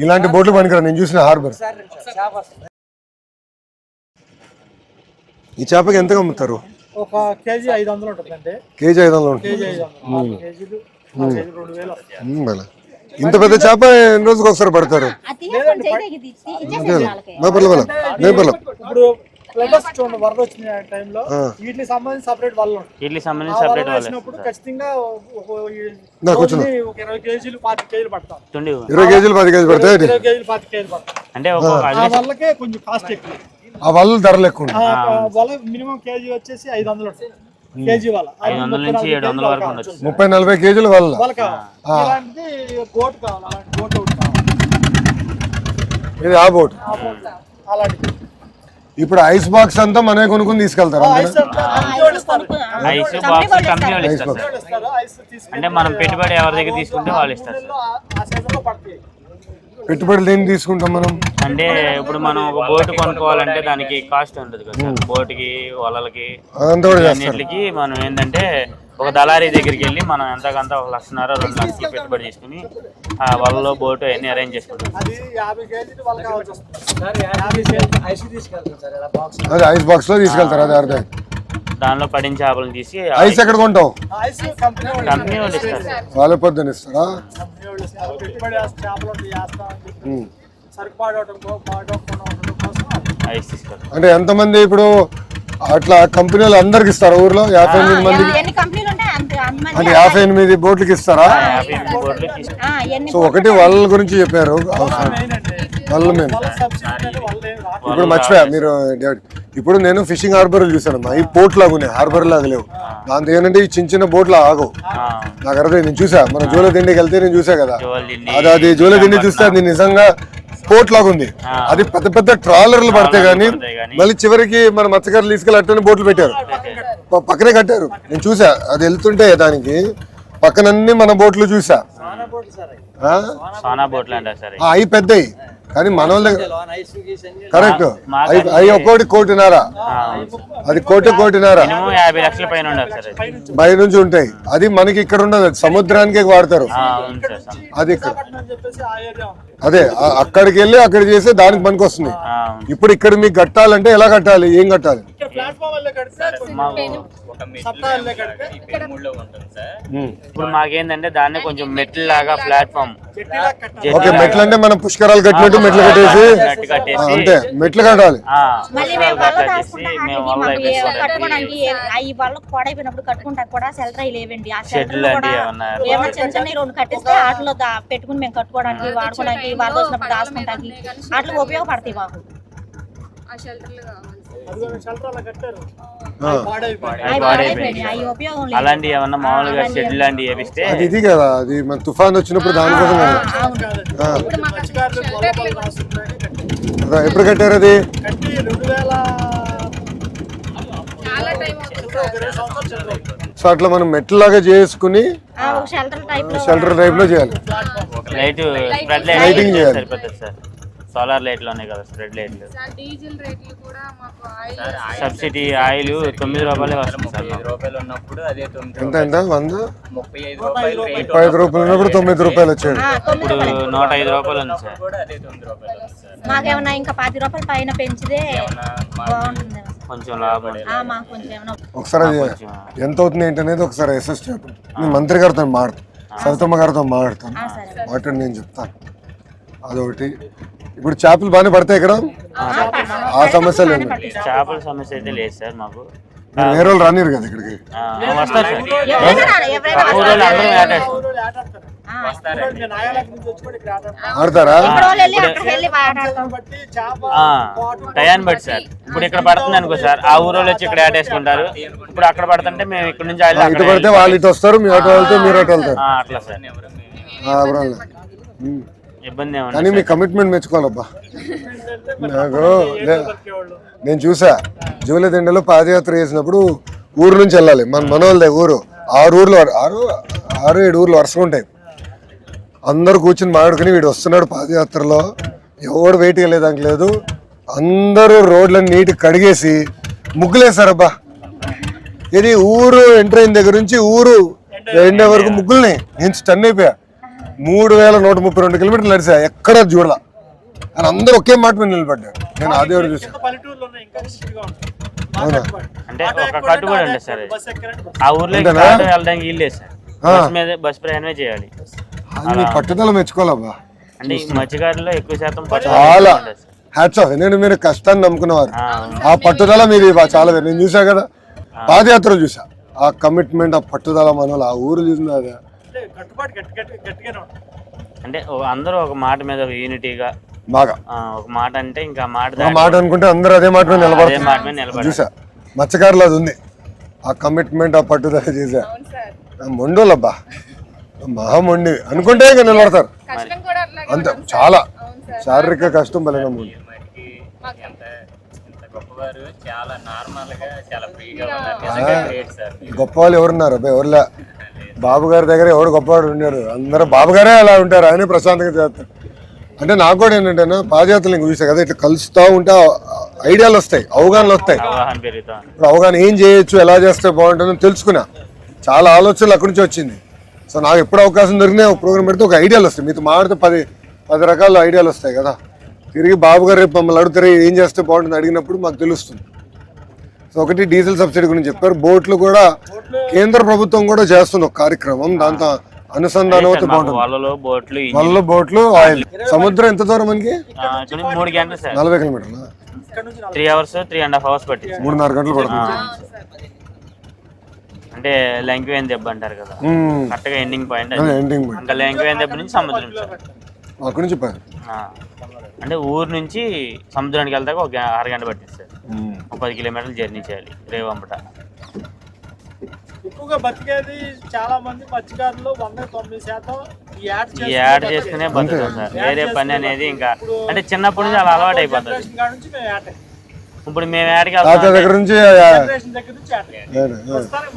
ఇలాంటి బోట్లు పనికిరా నేను చూసిన హార్బర్. ఈ చేపకి ఎంతగా అమ్ముతారు? ఒక కేజీ 500 ఉంటుందండి. కేజీ 500 ఉంటుంది. ఇంత పెద్ద చేప ఎన్ని రోజులకు ఒకసారి పడతారు? ఇప్పుడు వరద వచ్చిన టైంలో వీటికి సంబంధించి సపరేట్ వాళ్ళు వచ్చినప్పుడు ఖచ్చితంగా 20 కేజీలు 25 కేజీలు పడతాం. 20 కేజీలు 10 కేజీలు పడతాయి. 20 కేజీలు 10 కేజీలు పడతాం. అంటే వాళ్ళకే కొంచెం కాస్ట్ ఎక్కువ. ఆ వాళ్ళ ధరలు ఎక్కువ. వాళ్ళ మినిమం కేజీ వచ్చేసి 500 కేజీ వాళ్ళ 500 నుంచి 700 వరకు ఉండొచ్చు. 30-40 కేజీలు వాళ్ళ. అలాంటిది బోట్ కావాలి. అలాంటి బోట్ ఒకటి కావాలి. ఇది ఆ బోట్. అలాంటిది ఇప్పుడు ఐస్ బాక్స్ అంతా మనమే కొనుక్కుని తీసుకెళ్తారు. అంటే మనం పెట్టుబడి ఎవరి దగ్గర తీసుకుంటే వాళ్ళు ఇస్తారు. పెట్టుబడులు దేన్ని తీసుకుంటాం మనం? అంటే ఇప్పుడు మనం ఒక బోట్ కొనుక్కోవాలంటే దానికి కాస్ట్ ఉంటుంది కదా, బోట్కి వలలకి అన్నిటికి. మనం ఏంటంటే ఒక దళారీ దగ్గరికి వెళ్ళి మనం ఎంతకంత 1,00,000 2 లక్షలు పెట్టుబడి తీసుకుని ఆ వలలో బోటు అన్ని అరేంజ్ చేసుకుంటాం. అదే ఐస్ బాక్స్ లో తీసుకెళ్తారు. అదే అర్థం. దానిలో పడిన చేపలను తీసి ఐస్ ఎక్కడ కొంటావు? కంపెనీ వాళ్ళు ఇస్తారు. వాళ్ళ పొద్దున ఇస్తారా? ఐస్ తీసుకెళ్తారు. అంటే ఎంతమంది ఇప్పుడు అట్లా కంపెనీలు అందరికి ఇస్తారా? ఊర్లో 58 మందికి అంటే 58 బోట్లకి ఇస్తారా? సో ఒకటి వాళ్ళ గురించి చెప్పారు. వాళ్ళ మెయిన్. ఇప్పుడు మర్చిపోయా మీరు. ఇప్పుడు నేను ఫిషింగ్ హార్బర్ చూసాను. ఈ పోర్ట్ లాగా ఉన్నాయి, హార్బర్ లాగా లేవు. దాంతో ఏంటంటే ఈ చిన్న బోట్లు ఆగవు. నాకు అర్థం. నేను చూసా, మన జోల దిండికి వెళ్తే నేను చూసా కదా. అది జోల దిండి చూస్తే అది నిజంగా పోర్ట్ లాగా ఉంది. అది పెద్ద పెద్ద ట్రాలర్లు పడతాయి కానీ మళ్ళీ చివరికి మన మత్స్యకారులు తీసుకెళ్ళి అట్టని బోట్లు పెట్టారు, పక్కనే కట్టారు. నేను చూసా అది వెళ్తుంటే దానికి పక్కనన్నీ మన బోట్లు చూసా. అవి పెద్దవి కానీ మన వాళ్ళ దగ్గర కరెక్ట్. అవి ఒక్కోటి 1.5 అది 1.5 బయట నుంచి ఉంటాయి. అది మనకి ఇక్కడ ఉండదు, సముద్రానికి వాడతారు. అది ఇక్కడ అదే అక్కడికి వెళ్ళి అక్కడ చేస్తే దానికి పనికి వస్తుంది. ఇప్పుడు ఇక్కడ మీకు కట్టాలంటే ఎలా కట్టాలి, ఏం కట్టాలి? ఇప్పుడు మాకేందంటే దాన్ని కొంచెం మెట్లు లాగా ప్లాట్ఫామ్. ఓకే, మెట్లు అంటే మనం పుష్కరాలు కట్టినట్టు మెట్లు కట్టేసి అంతే. మెట్లు కట్టాలి. పెట్టుకుని మేము కట్టుకోవడానికి, వాడుకోవడానికి, వరద వచ్చినప్పుడు దాచుకోవడానికి అట్లా ఉపయోగపడతాయి మాకు. అలాంటివి ఏమన్నా మామూలుగా షెడ్ లాంటివి వేపిస్తే ఇది కదా. అది మన తుఫాన్ వచ్చినప్పుడు దానికోసం ఎప్పుడు కట్టారు? అది సో అట్లా మనం మెట్లాగా చేసుకుని షెల్టర్ టైప్ లో చేయాలి. లైటింగ్ చేయాలి. సోలార్ లైట్లు ఉన్నాయి కదా, స్ప్రెడ్ లైట్లు. సబ్సిడీ ఆయిల్ 9 రూపాయలే వస్తుంది సార్. 9 రూపాయలు ఉన్నప్పుడు అదే ఎంత 35 రూపాయలు ఉన్నప్పుడు 9 రూపాయలు వచ్చాడు. ఇప్పుడు 105 రూపాయలు ఉంది సార్. మాకేమన్నా ఇంకా 10 రూపాయలు పైన పెంచితే కొంచెం లాభం. ఒకసారి ఎంత అవుతుంది ఏంటనేది ఒకసారి అసెస్ చెప్పండి. నేను మంత్రి గారితో మాట్లాడతాను, సవితమ్మ గారితో మాట్లాడతాను. మాట్లాడి నేను చెప్తాను. అదొకటి. ఇప్పుడు చేపలు బాగానే పడతాయి ఇక్కడ, ఆ సమస్య లేదు. చేపల సమస్య అయితే లేదు సార్ మాకు. వేరే వాళ్ళు రానిరు కదా ఇక్కడికి. ఆడతారా? టయాన్ని బట్టి సార్. ఇప్పుడు ఇక్కడ పడుతుంది అనుకో సార్, ఆ ఊరు వచ్చి ఇక్కడ ఆటేసుకుంటారు. ఇప్పుడు అక్కడ పడుతుంటే మేము ఇక్కడ నుంచి ఇటు పడితే వాళ్ళు ఇటు వస్తారు, మీ అటు వెళ్తే మీరు అటు వెళ్తారు. అట్లా సార్ ఇబ్బంది. కానీ మీ కమిట్మెంట్ మెచ్చుకోవాలబ్బా. నాకు నేను చూసా జూలదిండలో పాదయాత్ర చేసినప్పుడు ఊరు నుంచి వెళ్ళాలి. మన మనోళ్ళదే ఊరు. 6 ఊర్లు 6-7 ఊర్లు వరుసగా ఉంటాయి. అందరు కూర్చుని మాట్లాడుకుని వీడు వస్తున్నాడు పాదయాత్రలో, ఎవడు వెయిట్ వెళ్ళేదానికి లేదు. అందరూ రోడ్లను నీట్గా కడిగేసి ముగ్గులేసారబ్బా. ఇది ఊరు ఎంటర్ అయిన దగ్గర నుంచి ఊరు ఎండే వరకు ముగ్గుల్ని నేను స్టన్ అయిపోయా. 3132 కిలోమీటర్లు నడిచా, ఎక్కడ చూడాల అని అందరూ ఒకే మాట మీద నిలబడ్డారు. నేను అదే చూసాను. కింద పల్లెటూరులో ఉన్నాయి, ఇంకా డిస్ట్రిక్ట్గా ఉంటుంది. అవునా? అంటే ఒక కట్టుబడి ఉంటుంది సార్. ఆ ఊర్లో వెళ్ళడానికి వీల్లేదు సార్, బస్ ప్రయాణమే చేయాలి. అది మీ పట్టుదల మెచ్చుకోవాలబ్బా. అంటే ఈ మధ్యకాలంలో ఎక్కువ శాతం చాలా హ్యాట్స్ ఆఫ్. నేను మీరు కష్టాన్ని నమ్ముకునేవారు, ఆ పట్టుదల మీది చాలా వేరు. నేను చూసా కదా, పాదయాత్రలు చూసా, ఆ కమిట్మెంట్, ఆ పట్టుదల, మనలో ఆ ఊరు చూసిన అదే కట్టుబాటు గట్టిగానే ఉంటుంది. అంటే అందరూ ఒక మాట మీద యూనిటీగా బాగా ఒక మాట అంటే ఇంకా ఒక మాట అనుకుంటే అందరూ అదే మాట మీద నిలబడతారు. చూసా మత్స్యకారులు అది ఉంది, ఆ కమిట్మెంట్, ఆ పట్టుదల చేసా. మొండోళ్ళబ్బా, మహామొండి అనుకుంటే ఇంకా నిలబడతారు అంతే. చాలా శారీరక కష్టం బలంగా ఉంది. గొప్పవాళ్ళు ఎవరున్నారు అబ్బాయి? ఎవరులే. బాబు గారి దగ్గర ఎవరు గొప్పవాడు ఉన్నారు? అందరూ బాబు గారే అలా ఉంటారు, ఆయన ప్రశాంతంగా చేస్తారు. అంటే నాకు కూడా ఏంటంటే పాదయాత్రలు ఇంక చూసా కదా, ఇట్లా కలుస్తూ ఉంటే ఐడియాలు వస్తాయి, అవగాహనలు వస్తాయి. ఇప్పుడు అవగాహన ఏం చేయొచ్చు, ఎలా చేస్తే బాగుంటుందని తెలుసుకున్నా. చాలా ఆలోచనలు అక్కడి నుంచి వచ్చింది. సో నాకు ఎప్పుడు అవకాశం దొరికినా ఒక ప్రోగ్రామ్ పెడితే ఒక ఐడియాలు వస్తాయి. మీతో మాడితే 10 రకాల ఐడియాలు వస్తాయి కదా. తిరిగి బాబు గారు రేపు మమ్మల్ని అడుగుతారు ఏం చేస్తే బాగుంటుంది అడిగినప్పుడు మాకు తెలుస్తుంది. సో ఒకటి డీజిల్ సబ్సిడీ గురించి చెప్పారు. బోట్లు కూడా కేంద్ర ప్రభుత్వం కూడా చేస్తుంది ఒక కార్యక్రమం, దాంతో అనుసంధానం అవుతే బాగుంటుంది. వలలో బోట్లు, ఆయిల్. సముద్రం ఎంత దూరం మనకి? 3 గంటలు సార్. 40 కిలోమీటర్లు, 3 hours 3.5 hours పట్టింది. 3.5 గంటలు పడుతుంది. అంటే లంకివేన్ దెబ్బ అంటారు కదా, కరెక్ట్గా ఎండింగ్ పాయింట్. ఇంకా లంకివేన్ దెబ్బ నుంచి సముద్రం అక్కడి నుంచి అంటే ఊరు నుంచి సముద్రానికి వెళ్తాక ఒక 6 గంటలు పట్టింది సార్. 10 కిలోమీటర్లు జర్నీ చేయాలి రేవంపట. ఎక్కువగా బతికేది చాలా మంది మత్స్యకారులు 109% ఈ యాడ్ చేసుకునే బతుకుతాం సార్. వేరే పని అనేది ఇంకా అంటే చిన్నప్పటి నుంచి అలా అలవాటు అయిపోతుంది. ఇప్పుడు మేము యాడ్కి దగ్గర నుంచి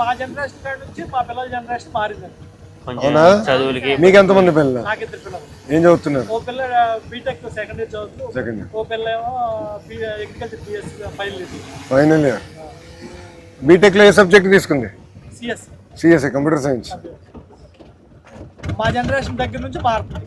మా జనరేషన్ కాడ నుంచి మా పిల్లల జనరేషన్ మారిందండి. కొంచెం చదువులకి. మీకు ఎంతమంది పిల్లలు? నాకు 2 పిల్లలు. ఏం చదువుతున్నారు? ఓ పిల్ల బీటెక్ సెకండ్ ఇయర్ చదువుతుంది, ఓ పిల్ల ఏమో agriculture BSc final year. BTech లో ఏ సబ్జెక్ట్ తీసుకుంది? CS, CSC, computer science. మా జనరేషన్ దగ్గర నుంచి మారుతుంది.